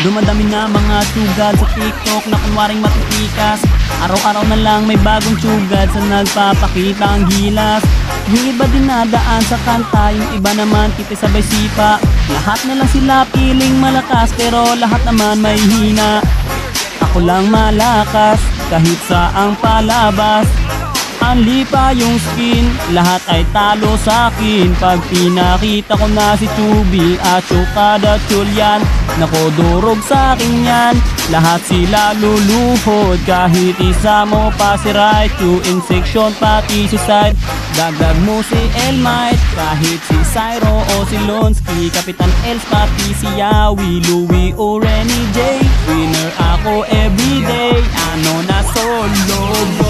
Dumadami na mga sugad sa TikTok na kunwaring matitikas. Araw-araw na lang may bagong sugad sa nagpapakita ang gilas. Yung iba dinadaan sa kanta, yung iba naman sabay sipa. Lahat na lang sila piling malakas, pero lahat naman may hina. Ako lang malakas, kahit saang palabas. Anli pa yung skin, lahat ay talo sa akin. Pag pinakita ko na si Chubby at Chukada Julian, nako durog sa akin yan. Lahat sila luluhod, kahit isa mo pa si right. Yung section pati si side, dagdag mo si Elmite. Kahit si Cyro o si Lonsky, Kapitan Els pati si Yawi, Louie o Renny J. Winner ako everyday, ano na solo.